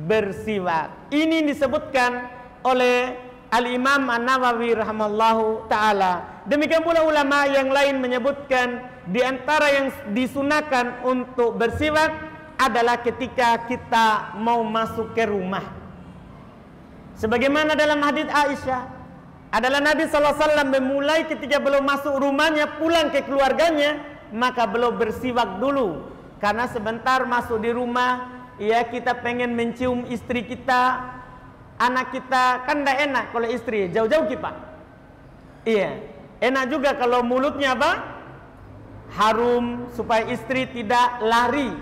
bersiwak. Ini disebutkan oleh Al-Imam An-Nawawi rahimallahu ta'ala. Demikian pula ulama yang lain menyebutkan di antara yang disunahkan untuk bersiwak adalah ketika kita mau masuk ke rumah. Sebagaimana dalam hadits Aisyah, adalah Nabi SAW memulai ketika beliau masuk rumahnya, pulang ke keluarganya, maka beliau bersiwak dulu. Karena sebentar masuk di rumah, ya kita pengen mencium istri kita, anak kita, kan tidak enak kalau istri jauh-jauh kita. Iya, enak juga kalau mulutnya apa? Harum, supaya istri tidak lari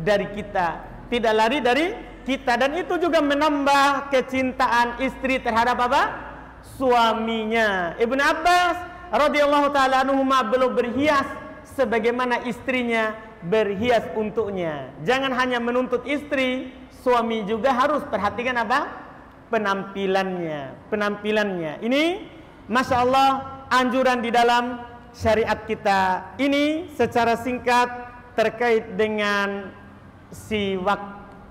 dari kita, tidak lari dari kita. Dan itu juga menambah kecintaan istri terhadap apa? Suaminya. Ibnu Abbas radhiyallahu taala anhuma beliau berhias sebagaimana istrinya berhias untuknya. Jangan hanya menuntut istri, suami juga harus perhatikan apa? Penampilannya. Ini Masya Allah anjuran di dalam syariat kita. Ini secara singkat terkait dengan siwak.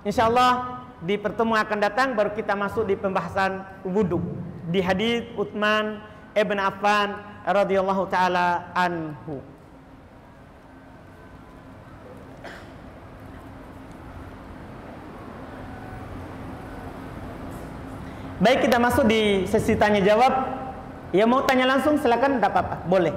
Insya Allah di pertemuan akan datang baru kita masuk di pembahasan wudhu di hadits Utsman ibn Affan radhiyallahu taala anhu. Baik, kita masuk di sesi tanya jawab. Ya mau tanya langsung silakan, tidak apa-apa, boleh.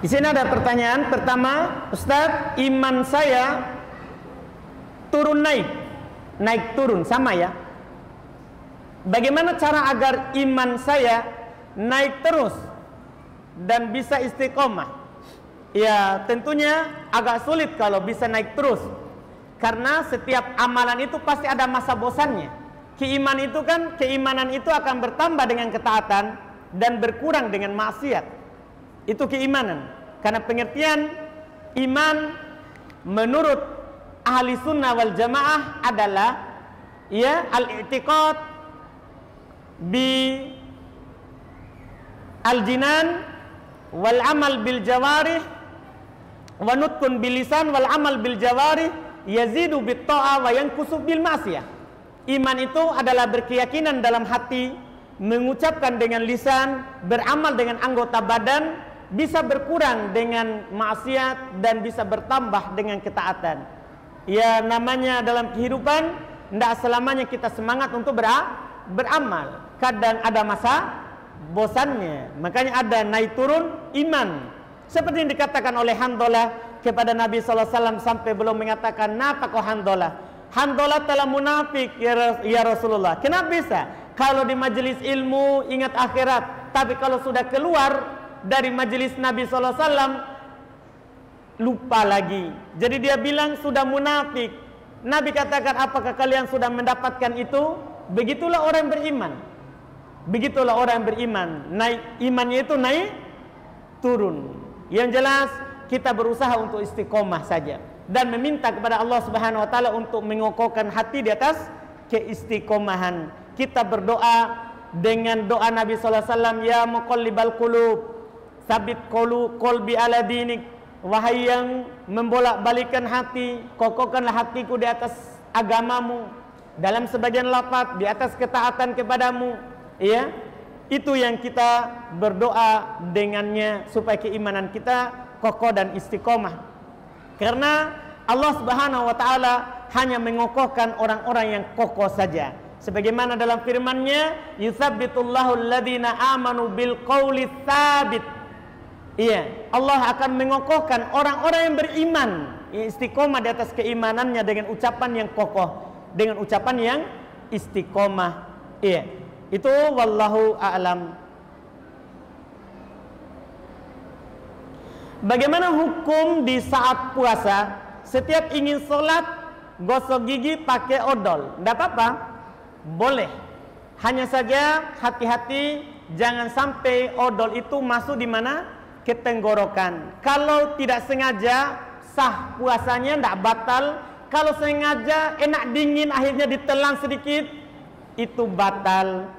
Di sini ada pertanyaan pertama, Ustadz, iman saya turun naik turun sama ya. Bagaimana cara agar iman saya naik terus dan bisa istiqomah? Ya tentunya agak sulit kalau bisa naik terus, karena setiap amalan itu pasti ada masa bosannya. Keimanan itu akan bertambah dengan ketaatan dan berkurang dengan maksiat. Itu keimanan. Karena pengertian iman menurut ahli sunnah wal jamaah adalah ya al-i'tiqad bi al-jinan wal amal bil jawarih wa nutqun bil lisan wal amal bil jawarih yazidu bit ta'ah wa yanqusu bil ma'siyah. Iman itu adalah berkeyakinan dalam hati, mengucapkan dengan lisan, beramal dengan anggota badan, bisa berkurang dengan maksiat dan bisa bertambah dengan ketaatan. Ya namanya dalam kehidupan tidak selamanya kita semangat untuk beramal. Kadang ada masa bosannya. Makanya ada naik turun iman. Seperti yang dikatakan oleh Handalah kepada Nabi SAW sampai belum mengatakan, "Napa kau Handalah? Handalah telah munafik ya Rasulullah." Kenapa bisa? Kalau di majelis ilmu ingat akhirat, tapi kalau sudah keluar dari majelis Nabi SAW lupa lagi. Jadi dia bilang sudah munafik. Nabi katakan, apakah kalian sudah mendapatkan itu? Begitulah orang beriman. Begitulah orang beriman. Imannya itu naik turun. Yang jelas kita berusaha untuk istiqomah saja dan meminta kepada Allah Subhanahu wa taala untuk mengokohkan hati di atas keistiqomahan. Kita berdoa dengan doa Nabi sallallahu alaihi wasallam, ya muqallibal qulub sabit qalbi ala dinik. Wahai yang membolak-balikan hati, kokohkanlah hatiku di atas agamamu. Dalam sebagian lafaz di atas ketaatan kepadamu. Ya, itu yang kita berdoa dengannya supaya keimanan kita kokoh dan istiqomah. Karena Allah Subhanahu wa taala hanya mengokohkan orang-orang yang kokoh saja. Sebagaimana dalam firman-Nya, "Yutsabbitullahu alladhina amanu bil qauli tsabit." Iya, Allah akan mengokohkan orang-orang yang beriman, istiqomah di atas keimanannya dengan ucapan yang kokoh, dengan ucapan yang istiqomah. Iya, itu wallahu a'lam. Bagaimana hukum di saat puasa? Setiap ingin sholat, gosok gigi pakai odol, tidak apa-apa, boleh. Hanya saja hati-hati, jangan sampai odol itu masuk di mana? Ke tenggorokan. Kalau tidak sengaja, sah puasanya, tidak batal. Kalau sengaja, enak dingin, akhirnya ditelan sedikit, itu batal.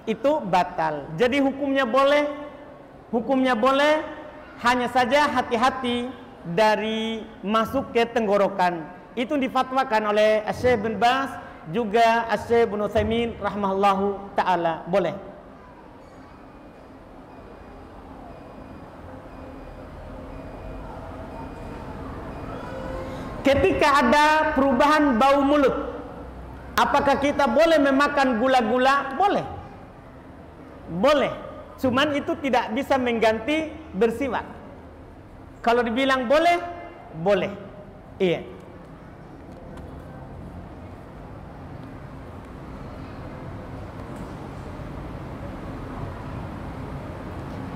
Itu batal. Jadi hukumnya boleh. Hukumnya boleh. Hanya saja hati-hati dari masuk ke tenggorokan. Itu difatwakan oleh Syekh bin Baz, juga Syekh bin Utsaimin rahimahullahu taala, boleh. Ketika ada perubahan bau mulut, apakah kita boleh memakan gula-gula? Boleh. Boleh. Cuman itu tidak bisa mengganti bersiwak. Kalau dibilang boleh, boleh. Iya.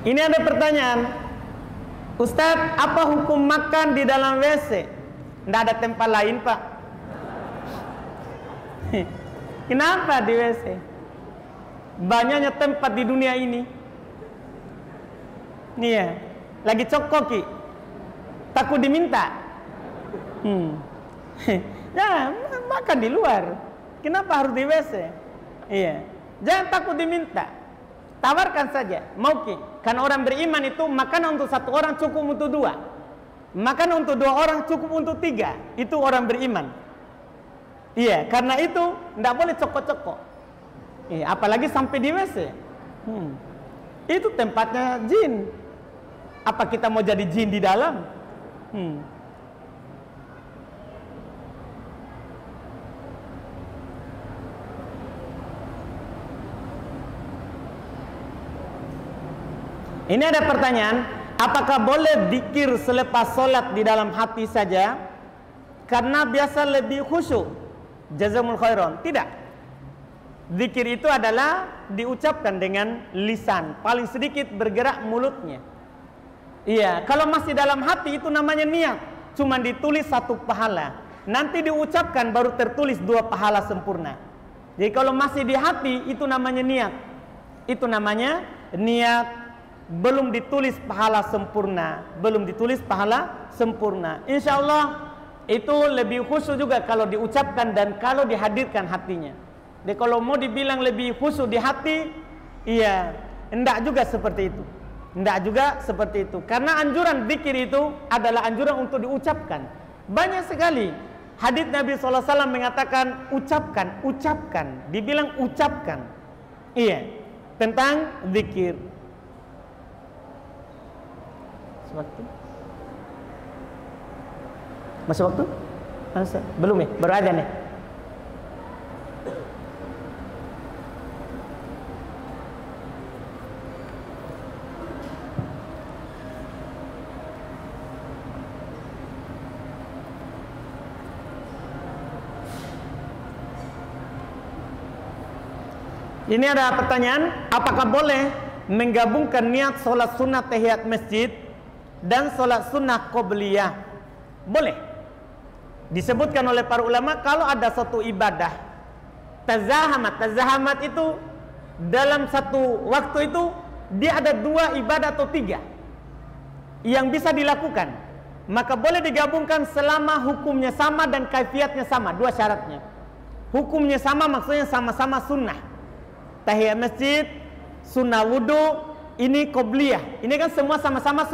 Ini ada pertanyaan, Ustadz, apa hukum makan di dalam WC? Tidak ada tempat lain, Pak. Kenapa di WC? Banyaknya tempat di dunia ini. Nih ya, lagi cokoki, takut diminta. Ya, makan di luar. Kenapa harus di WC? Iya, jangan takut diminta. Tawarkan saja, mau ki. Karena orang beriman itu makan untuk satu orang cukup untuk dua. Makan untuk dua orang cukup untuk tiga. Itu orang beriman. Iya, karena itu tidak boleh cokok-cokok. Iya, apalagi sampai di WC. Itu tempatnya jin. Apa kita mau jadi jin di dalam? Ini ada pertanyaan, apakah boleh zikir selepas sholat di dalam hati saja? Karena biasa lebih khusyuk. Jazakumul khairan. Tidak. Zikir itu adalah diucapkan dengan lisan, paling sedikit bergerak mulutnya. Iya, kalau masih dalam hati itu namanya niat, cuma ditulis satu pahala. Nanti diucapkan baru tertulis dua pahala sempurna. Jadi kalau masih di hati itu namanya niat. Itu namanya niat. Belum ditulis pahala sempurna, belum ditulis pahala sempurna. Insya Allah itu lebih khusyuk juga kalau diucapkan dan kalau dihadirkan hatinya. Jadi kalau mau dibilang lebih khusyuk di hati, iya, enggak juga seperti itu. Enggak juga seperti itu. Karena anjuran zikir itu adalah anjuran untuk diucapkan. Banyak sekali hadis Nabi SAW mengatakan ucapkan, ucapkan. Dibilang ucapkan. Iya, tentang zikir. Waktu? Masih waktu? Belum ya? Baru ada nih. Ini ada pertanyaan, apakah boleh menggabungkan niat sholat sunnah tahiyat masjid dan sholat sunnah qobliyah? Boleh. Disebutkan oleh para ulama kalau ada satu ibadah tazahamat itu dalam satu waktu itu dia ada dua ibadah atau tiga yang bisa dilakukan, maka boleh digabungkan selama hukumnya sama dan kaifiatnya sama. Dua syaratnya, hukumnya sama maksudnya sama-sama sunnah. Tahiyat masjid, sunnah wudu, ini qobliyah, ini kan semua sama-sama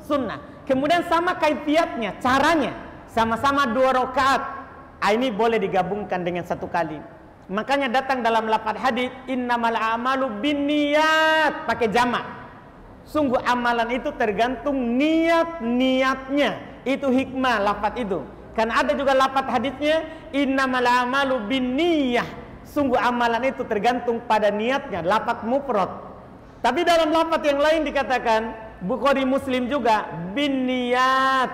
sunnah. Kemudian sama kaifiatnya, caranya sama-sama 2 rakaat. Ini boleh digabungkan dengan satu kali. Makanya datang dalam lafaz hadis innamal a'malu binniyat, pakai jamak. Sungguh amalan itu tergantung niatnya. Itu hikmah lafaz itu. Karena ada juga lafaz hadisnya, innamal a'malu binniyah. Sungguh amalan itu tergantung pada niatnya, lafaz mufrad. Tapi dalam lafaz yang lain dikatakan, Bukhari Muslim juga, binniyat,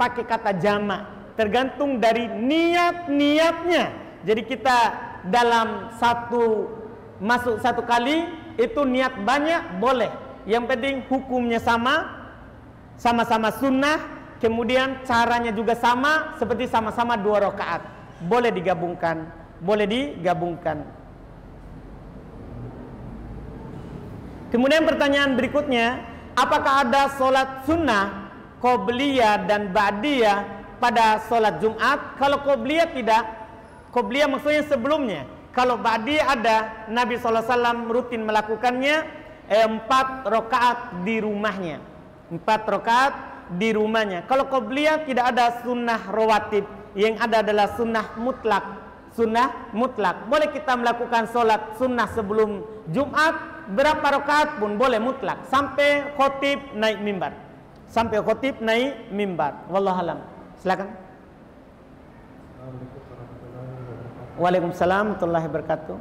pakai kata jamak, tergantung dari niatnya. Jadi kita dalam masuk satu kali itu niat banyak boleh. Yang penting hukumnya sama-sama sunnah. Kemudian caranya juga sama, seperti sama-sama 2 rakaat. Boleh digabungkan. Kemudian pertanyaan berikutnya, apakah ada sholat sunnah qobliyah dan ba'diyah pada sholat Jumat? Kalau qobliyah tidak, qobliyah maksudnya sebelumnya. Kalau ba'diyah ada, Nabi SAW rutin melakukannya 4 rakaat di rumahnya. 4 rakaat di rumahnya. Kalau qobliyah tidak ada sunnah rawatib, yang ada adalah sunnah mutlak. Boleh kita melakukan sholat sunnah sebelum Jumat berapa rakaat pun boleh mutlak, sampai khotib naik mimbar. Wallahu alam. Silakan. Waalaikumsalam warahmatullahi wabarakatuh.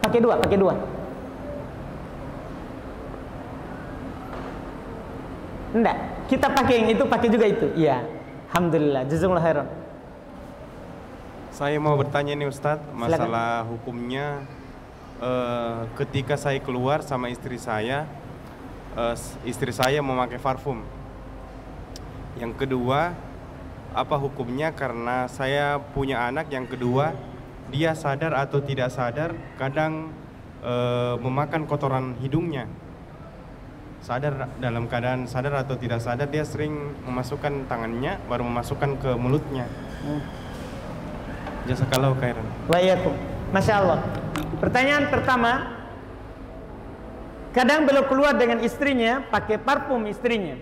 Pakai dua. Enggak, kita pakai yang itu, pakai juga itu. Iya. Alhamdulillah, jazakumullah khairan. Saya mau bertanya nih Ustadz, masalah hukumnya ketika saya keluar sama istri saya memakai parfum. Yang kedua, apa hukumnya karena saya punya anak yang kedua, dia sadar atau tidak sadar kadang memakan kotoran hidungnya. Dalam keadaan sadar atau tidak sadar dia sering memasukkan tangannya baru memasukkan ke mulutnya. Jazakallahu khairan. Wa'iyyakum. Masya Allah. Pertanyaan pertama, kadang beliau keluar dengan istrinya pakai parfum istrinya.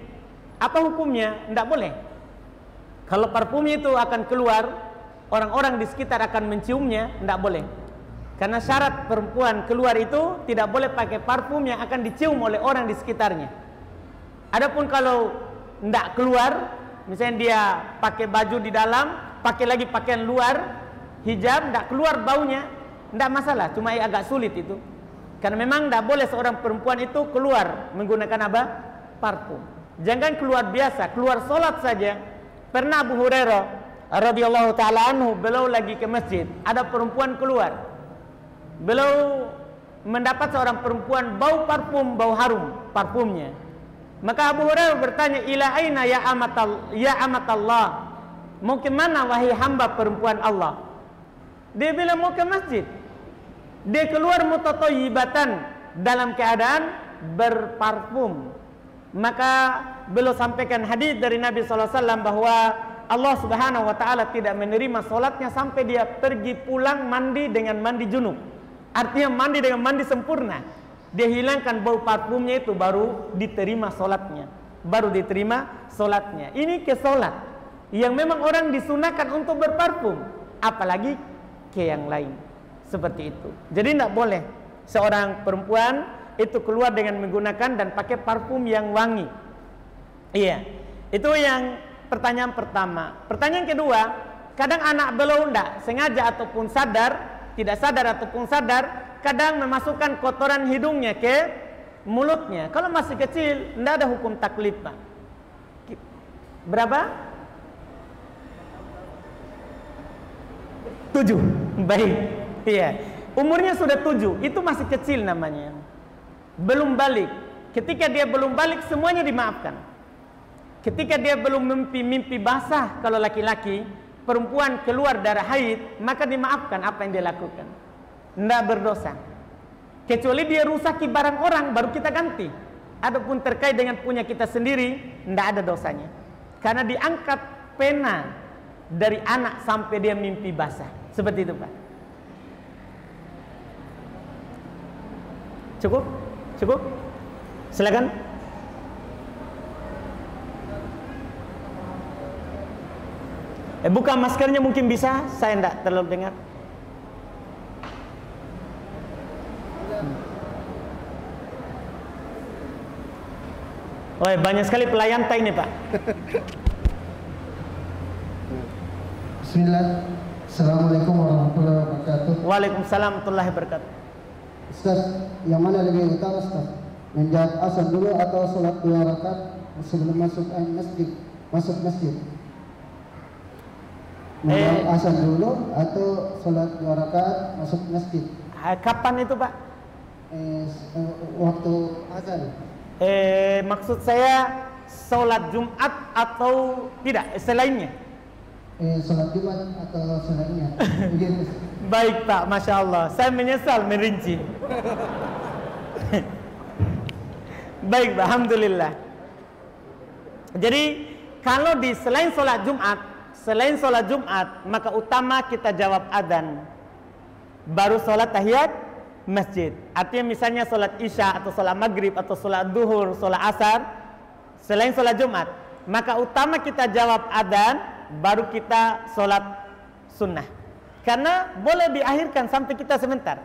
Apa hukumnya? Tidak boleh. Kalau parfum itu akan keluar, orang-orang di sekitar akan menciumnya, tidak boleh. Karena syarat perempuan keluar itu tidak boleh pakai parfum yang akan dicium oleh orang di sekitarnya. Adapun kalau tidak keluar, misalnya dia pakai baju di dalam, pakai lagi pakaian luar, hijab, tidak keluar baunya, tidak masalah, cuma agak sulit itu. Karena memang tidak boleh seorang perempuan itu keluar menggunakan apa? Parfum. Jangan keluar biasa, keluar sholat saja. Pernah Abu Hurairah radhiyallahu ta'ala anhu, beliau lagi ke masjid, ada perempuan keluar. Beliau mendapat seorang perempuan bau parfum, bau harum parfumnya. Maka Abu Hurairah bertanya, ila aina ya amatallah, mau ke mana wahai hamba perempuan Allah? Dia bilang mau ke masjid. Dia keluar mutatayyibatan, dalam keadaan berparfum. Maka beliau sampaikan hadis dari Nabi SAW bahwa Allah Subhanahu wa ta'ala tidak menerima solatnya sampai dia pergi pulang mandi dengan mandi junub. Artinya mandi dengan mandi sempurna. Dia hilangkan bau parfumnya itu, baru diterima solatnya. Ini ke solat yang memang orang disunahkan untuk berparfum, apalagi ke yang lain. Seperti itu. Jadi tidak boleh seorang perempuan itu keluar dengan menggunakan dan pakai parfum yang wangi. Iya. Itu yang pertanyaan pertama. Pertanyaan kedua, kadang anak beliau tidak sengaja ataupun sadar, tidak sadar ataupun sadar, kadang memasukkan kotoran hidungnya ke mulutnya. Kalau masih kecil, tidak ada hukum taklif, Pak. Berapa? 7. Baik. Iya. Umurnya sudah 7, itu masih kecil namanya. Belum balik. Ketika dia belum balik, semuanya dimaafkan. Ketika dia belum mimpi basah, kalau laki-laki, perempuan keluar darah haid, maka dimaafkan apa yang dia lakukan. Tidak berdosa. Kecuali dia rusaki barang orang, baru kita ganti. Adapun terkait dengan punya kita sendiri, tidak ada dosanya. Karena diangkat pena dari anak sampai dia mimpi basah. Seperti itu, Pak. Cukup? Silakan. Buka maskernya mungkin bisa, saya tidak terlalu dengar. Oh, banyak sekali pelayan ini, Pak. Bismillah. Assalamualaikum warahmatullahi wabarakatuh. Waalaikumsalam warahmatullahi wabarakatuh. Ustaz, yang mana lebih utama Ustaz? Menjawab azan dulu atau sholat 2 rakaat sebelum masuk masjid? Menjawab azan dulu atau sholat 2 rakaat masuk masjid? Kapan itu, Pak? Waktu azan. Maksud saya sholat Jumat atau tidak, selainnya? Sholat Jumat atau selainnya. Baik, Pak, Masya Allah. Saya menyesal merinci. Baik, Pak, Alhamdulillah. Jadi kalau di selain sholat Jumat, maka utama kita jawab adzan, baru sholat tahiyat masjid. Artinya misalnya sholat isya atau sholat maghrib atau sholat duhur, sholat asar, selain sholat Jumat, maka utama kita jawab adzan, baru kita sholat sunnah. Karena boleh diakhirkan sampai kita sebentar.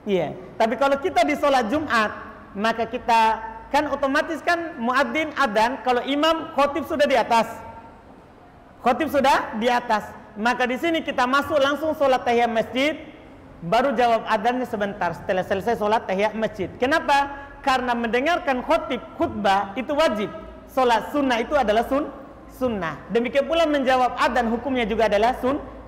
Iya. Tapi kalau kita di sholat Jumat, maka kita kan otomatis kan muadzin adzan, kalau imam khotib sudah di atas. Maka di sini kita masuk langsung sholat tahiyat masjid, baru jawab adzannya sebentar setelah selesai sholat tahiyat masjid. Kenapa? Karena mendengarkan khutbah itu wajib. Sholat sunnah itu adalah sunnah. Demikian pula menjawab adzan hukumnya juga adalah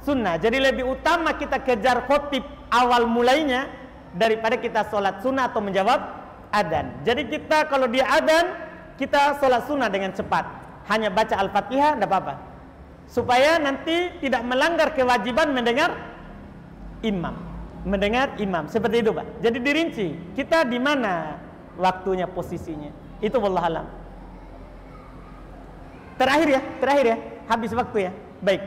sunnah. Jadi lebih utama kita kejar khotib awal mulainya daripada kita sholat sunnah atau menjawab adzan. Jadi kita kalau dia adzan, kita sholat sunnah dengan cepat. Hanya baca Al-Fatihah, tidak apa-apa. Supaya nanti tidak melanggar kewajiban mendengar imam. Seperti itu, Pak. Jadi dirinci, kita di mana waktunya, posisinya. Itu wallahualam. Terakhir ya, habis waktu ya. Baik.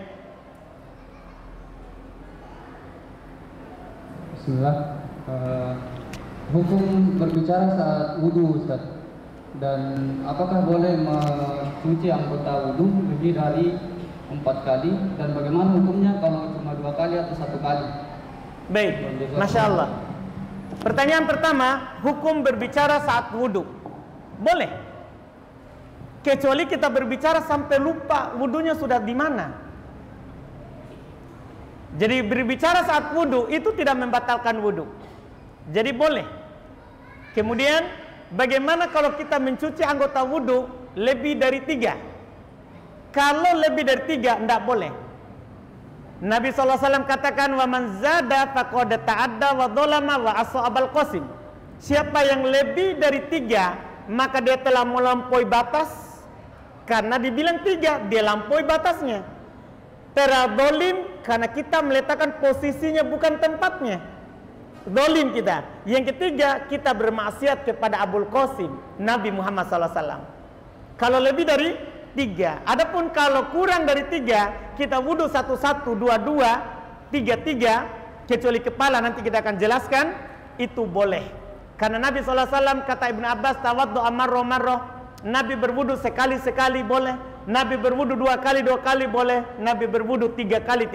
Bismillah. Hukum berbicara saat wudu, Ustaz. Dan apakah boleh mencuci anggota wudu lebih dari 4 kali? Dan bagaimana hukumnya kalau cuma 2 kali atau 1 kali? Baik, Masya Allah. Pertanyaan pertama, hukum berbicara saat wudu. Boleh. Kecuali kita berbicara sampai lupa wudunya sudah di mana. Jadi berbicara saat wudu itu tidak membatalkan wudu. Jadi boleh. Kemudian bagaimana kalau kita mencuci anggota wudu lebih dari 3? Kalau lebih dari 3 tidak boleh. Nabi SAW katakan, wa man zada faqad ta'adda wa dhalama wa asabal qasim. Siapa yang lebih dari 3, maka dia telah melampaui batas. Karena dibilang 3, dia lampaui batasnya. Teradolim karena kita meletakkan posisinya bukan tempatnya. Dolim kita. Yang ketiga, kita bermaksiat kepada Abul Qasim, Nabi Muhammad SAW. Kalau lebih dari 3. Adapun kalau kurang dari 3, kita wudhu 1-1, 2-2, 3-3, kecuali kepala nanti kita akan jelaskan, itu boleh. Karena Nabi SAW kata Ibn Abbas, tawaddu amarro. Nabi berwudu sekali-sekali boleh. Nabi berwudu 2 kali boleh. Nabi berwudu 3 kali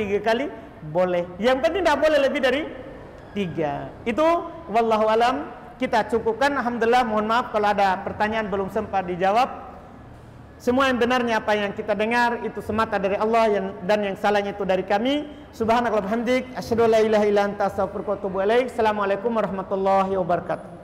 boleh. Yang penting tidak boleh lebih dari 3. Itu wallahu alam. Kita cukupkan. Alhamdulillah, mohon maaf kalau ada pertanyaan belum sempat dijawab. Semua yang benarnya apa yang kita dengar itu semata dari Allah, dan yang salahnya itu dari kami. Subhanakallahumma wa bihamdik, asyhadu an la ilaha illa anta, astaghfiruka wa atubu ilaik. Assalamualaikum warahmatullahi wabarakatuh.